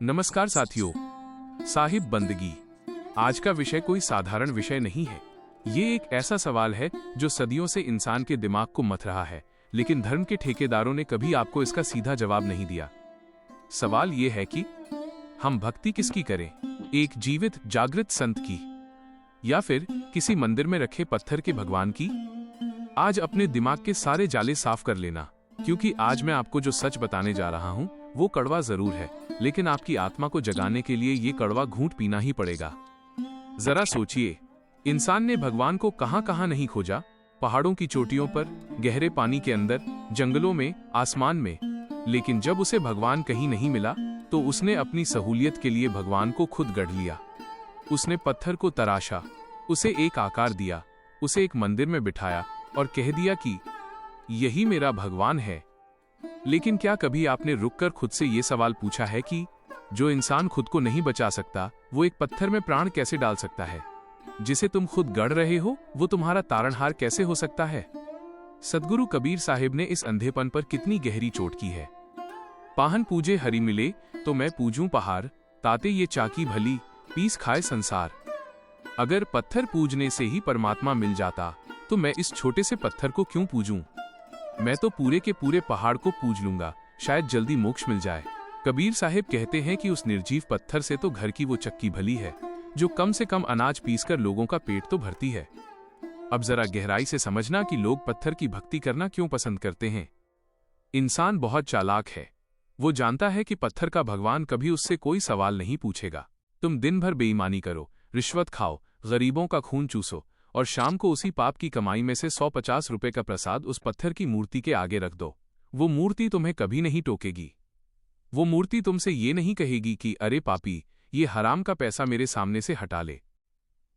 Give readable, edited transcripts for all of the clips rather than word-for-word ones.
नमस्कार साथियों। साहिब बंदगी आज का विषय कोई साधारण विषय नहीं है। ये एक ऐसा सवाल है जो सदियों से इंसान के दिमाग को मथ रहा है, लेकिन धर्म के ठेकेदारों ने कभी आपको इसका सीधा जवाब नहीं दिया। सवाल ये है कि हम भक्ति किसकी करें, एक जीवित जागृत संत की या फिर किसी मंदिर में रखे पत्थर के भगवान की? आज अपने दिमाग के सारे जाले साफ कर लेना, क्योंकि आज मैं आपको जो सच बताने जा रहा हूं वो कड़वा जरूर है, लेकिन आपकी आत्मा को जगाने के लिए ये कड़वा घूंट पीना ही पड़ेगा। जरा सोचिए, इंसान ने भगवान को कहां कहां नहीं खोजा। पहाड़ों की चोटियों पर, गहरे पानी के अंदर, जंगलों में, आसमान में। लेकिन जब उसे भगवान कहीं नहीं मिला तो उसने अपनी सहूलियत के लिए भगवान को खुद गढ़ लिया। उसने पत्थर को तराशा, उसे एक आकार दिया, उसे एक मंदिर में बिठाया और कह दिया कि यही मेरा भगवान है। लेकिन क्या कभी आपने रुककर खुद से ये सवाल पूछा है कि जो इंसान खुद को नहीं बचा सकता, वो एक पत्थर में प्राण कैसे डाल सकता है? जिसे तुम खुद गढ़ रहे हो, वो तुम्हारा तारणहार कैसे हो सकता है? सद्गुरु कबीर साहिब ने इस अंधेपन पर कितनी गहरी चोट की है। पाहन पूजे हरि मिले तो मैं पूजूं पहाड़, ताते ये चाकी भली पीस खाए संसार। अगर पत्थर पूजने से ही परमात्मा मिल जाता तो मैं इस छोटे से पत्थर को क्यों पूजूं? मैं तो पूरे के पूरे पहाड़ को पूज लूंगा, शायद जल्दी मोक्ष मिल जाए। कबीर साहिब कहते हैं कि उस निर्जीव पत्थर से तो घर की वो चक्की भली है जो कम से कम अनाज पीसकर लोगों का पेट तो भरती है। अब जरा गहराई से समझना कि लोग पत्थर की भक्ति करना क्यों पसंद करते हैं। इंसान बहुत चालाक है। वो जानता है कि पत्थर का भगवान कभी उससे कोई सवाल नहीं पूछेगा। तुम दिन भर बेईमानी करो, रिश्वत खाओ, गरीबों का खून चूसो और शाम को उसी पाप की कमाई में से 150 रुपए का प्रसाद उस पत्थर की मूर्ति के आगे रख दो। वो मूर्ति तुम्हें कभी नहीं टोकेगी। वो मूर्ति तुमसे ये नहीं कहेगी कि अरे पापी, ये हराम का पैसा मेरे सामने से हटा ले।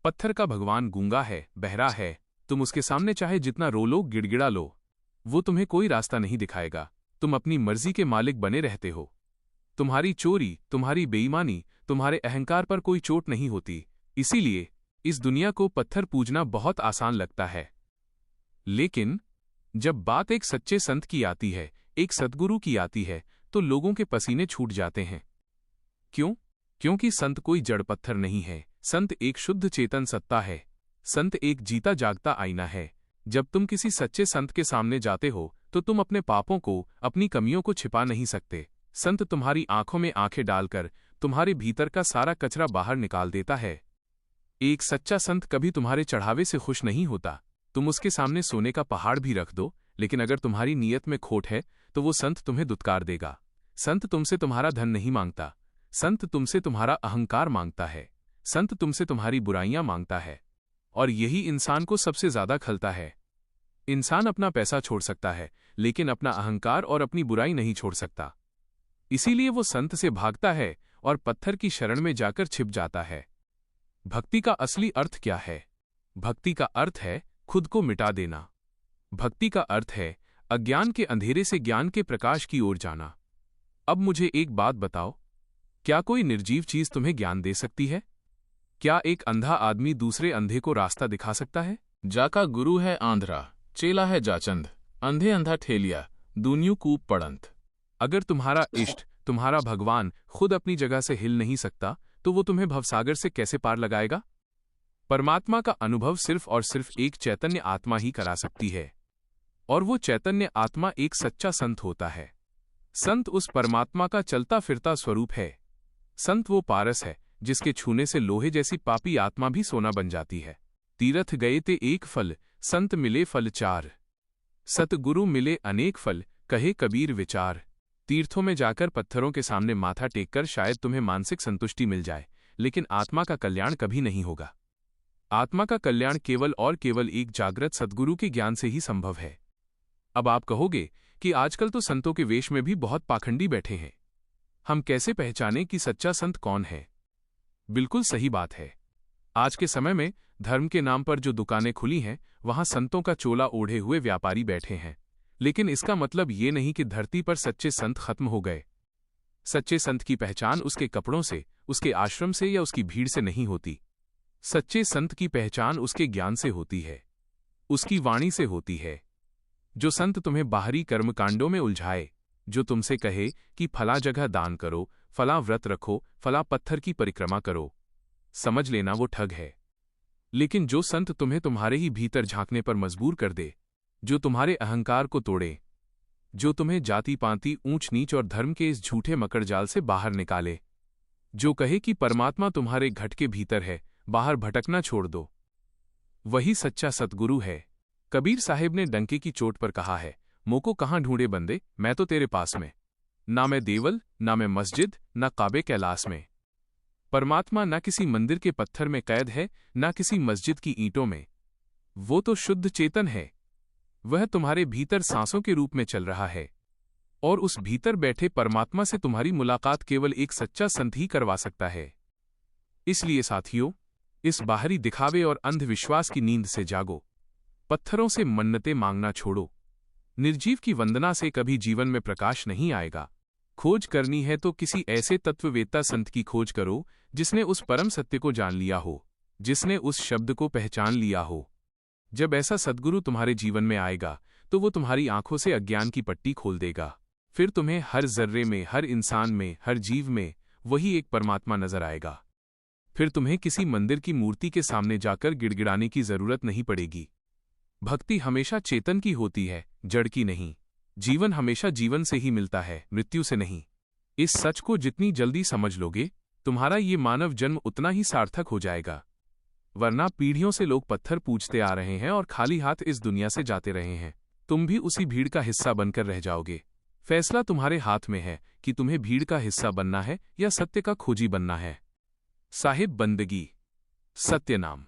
पत्थर का भगवान गूंगा है, बहरा है। तुम उसके सामने चाहे जितना रो लो, गिड़गिड़ा लो, वो तुम्हें कोई रास्ता नहीं दिखाएगा। तुम अपनी मर्जी के मालिक बने रहते हो। तुम्हारी चोरी, तुम्हारी बेईमानी, तुम्हारे अहंकार पर कोई चोट नहीं होती। इसीलिए इस दुनिया को पत्थर पूजना बहुत आसान लगता है। लेकिन जब बात एक सच्चे संत की आती है, एक सद्गुरु की आती है, तो लोगों के पसीने छूट जाते हैं। क्यों? क्योंकि संत कोई जड़ पत्थर नहीं है। संत एक शुद्ध चेतन सत्ता है। संत एक जीता जागता आईना है। जब तुम किसी सच्चे संत के सामने जाते हो तो तुम अपने पापों को, अपनी कमियों को छिपा नहीं सकते। संत तुम्हारी आंखों में आंखें डालकर तुम्हारे भीतर का सारा कचरा बाहर निकाल देता है। एक सच्चा संत कभी तुम्हारे चढ़ावे से खुश नहीं होता। तुम उसके सामने सोने का पहाड़ भी रख दो, लेकिन अगर तुम्हारी नीयत में खोट है तो वो संत तुम्हें दुत्कार देगा। संत तुमसे तुम्हारा धन नहीं मांगता। संत तुमसे तुम्हारा अहंकार मांगता है। संत तुमसे तुम्हारी बुराइयां मांगता है। और यही इंसान को सबसे ज्यादा खलता है। इंसान अपना पैसा छोड़ सकता है, लेकिन अपना अहंकार और अपनी बुराई नहीं छोड़ सकता। इसीलिए वो संत से भागता है और पत्थर की शरण में जाकर छिप जाता है। भक्ति का असली अर्थ क्या है? भक्ति का अर्थ है खुद को मिटा देना। भक्ति का अर्थ है अज्ञान के अंधेरे से ज्ञान के प्रकाश की ओर जाना। अब मुझे एक बात बताओ, क्या कोई निर्जीव चीज तुम्हें ज्ञान दे सकती है? क्या एक अंधा आदमी दूसरे अंधे को रास्ता दिखा सकता है? जाका गुरु है आंध्रा, चेला है जाचंद, अंधे अंधा ठेलिया, दूनियों कूप पड़ंत। अगर तुम्हारा इष्ट, तुम्हारा भगवान खुद अपनी जगह से हिल नहीं सकता तो वो तुम्हें भवसागर से कैसे पार लगाएगा? परमात्मा का अनुभव सिर्फ और सिर्फ एक चैतन्य आत्मा ही करा सकती है, और वो चैतन्य आत्मा एक सच्चा संत होता है। संत उस परमात्मा का चलता फिरता स्वरूप है। संत वो पारस है जिसके छूने से लोहे जैसी पापी आत्मा भी सोना बन जाती है। तीरथ गए ते एक फल, संत मिले फल चार। सतगुरु मिले अनेक फल, कहे कबीर विचार। तीर्थों में जाकर पत्थरों के सामने माथा टेककर शायद तुम्हें मानसिक संतुष्टि मिल जाए, लेकिन आत्मा का कल्याण कभी नहीं होगा। आत्मा का कल्याण केवल और केवल एक जागृत सद्गुरु के ज्ञान से ही संभव है। अब आप कहोगे कि आजकल तो संतों के वेश में भी बहुत पाखंडी बैठे हैं। हम कैसे पहचानें कि सच्चा संत कौन है? बिल्कुल सही बात है। आज के समय में धर्म के नाम पर जो दुकानें खुली हैं, वहां संतों का चोला ओढ़े हुए व्यापारी बैठे हैं। लेकिन इसका मतलब ये नहीं कि धरती पर सच्चे संत खत्म हो गए। सच्चे संत की पहचान उसके कपड़ों से, उसके आश्रम से या उसकी भीड़ से नहीं होती। सच्चे संत की पहचान उसके ज्ञान से होती है, उसकी वाणी से होती है। जो संत तुम्हें बाहरी कर्मकांडों में उलझाए, जो तुमसे कहे कि फला जगह दान करो, फला व्रत रखो, फला पत्थर की परिक्रमा करो। समझ लेना वो ठग है। लेकिन जो संत तुम्हें तुम्हारे ही भीतर झांकने पर मजबूर कर दे, जो तुम्हारे अहंकार को तोड़े, जो तुम्हें जाति पाति ऊंच नीच और धर्म के इस झूठे मकड़जाल से बाहर निकाले, जो कहे कि परमात्मा तुम्हारे घट के भीतर है, बाहर भटकना छोड़ दो, वही सच्चा सतगुरु है। कबीर साहिब ने डंके की चोट पर कहा है, मोको कहाँ ढूंढे बंदे, मैं तो तेरे पास में। ना मैं देवल, ना मैं मस्जिद, ना काबे कैलाश में। परमात्मा ना किसी मंदिर के पत्थर में कैद है, ना किसी मस्जिद की ईंटों में। वो तो शुद्ध चेतन है। वह तुम्हारे भीतर सांसों के रूप में चल रहा है, और उस भीतर बैठे परमात्मा से तुम्हारी मुलाकात केवल एक सच्चा संत ही करवा सकता है। इसलिए साथियों, इस बाहरी दिखावे और अंधविश्वास की नींद से जागो। पत्थरों से मन्नतें मांगना छोड़ो। निर्जीव की वंदना से कभी जीवन में प्रकाश नहीं आएगा। खोज करनी है तो किसी ऐसे तत्ववेत्ता संत की खोज करो जिसने उस परम सत्य को जान लिया हो, जिसने उस शब्द को पहचान लिया हो। जब ऐसा सद्गुरु तुम्हारे जीवन में आएगा तो वो तुम्हारी आंखों से अज्ञान की पट्टी खोल देगा। फिर तुम्हें हर जर्रे में, हर इंसान में, हर जीव में वही एक परमात्मा नजर आएगा। फिर तुम्हें किसी मंदिर की मूर्ति के सामने जाकर गिड़गिड़ाने की जरूरत नहीं पड़ेगी। भक्ति हमेशा चेतन की होती है, जड़ की नहीं। जीवन हमेशा जीवन से ही मिलता है, मृत्यु से नहीं। इस सच को जितनी जल्दी समझ लोगे, तुम्हारा ये मानव जन्म उतना ही सार्थक हो जाएगा। वरना पीढ़ियों से लोग पत्थर पूजते आ रहे हैं और खाली हाथ इस दुनिया से जाते रहे हैं। तुम भी उसी भीड़ का हिस्सा बनकर रह जाओगे। फैसला तुम्हारे हाथ में है कि तुम्हें भीड़ का हिस्सा बनना है या सत्य का खोजी बनना है। साहिब बंदगी, सत्य नाम।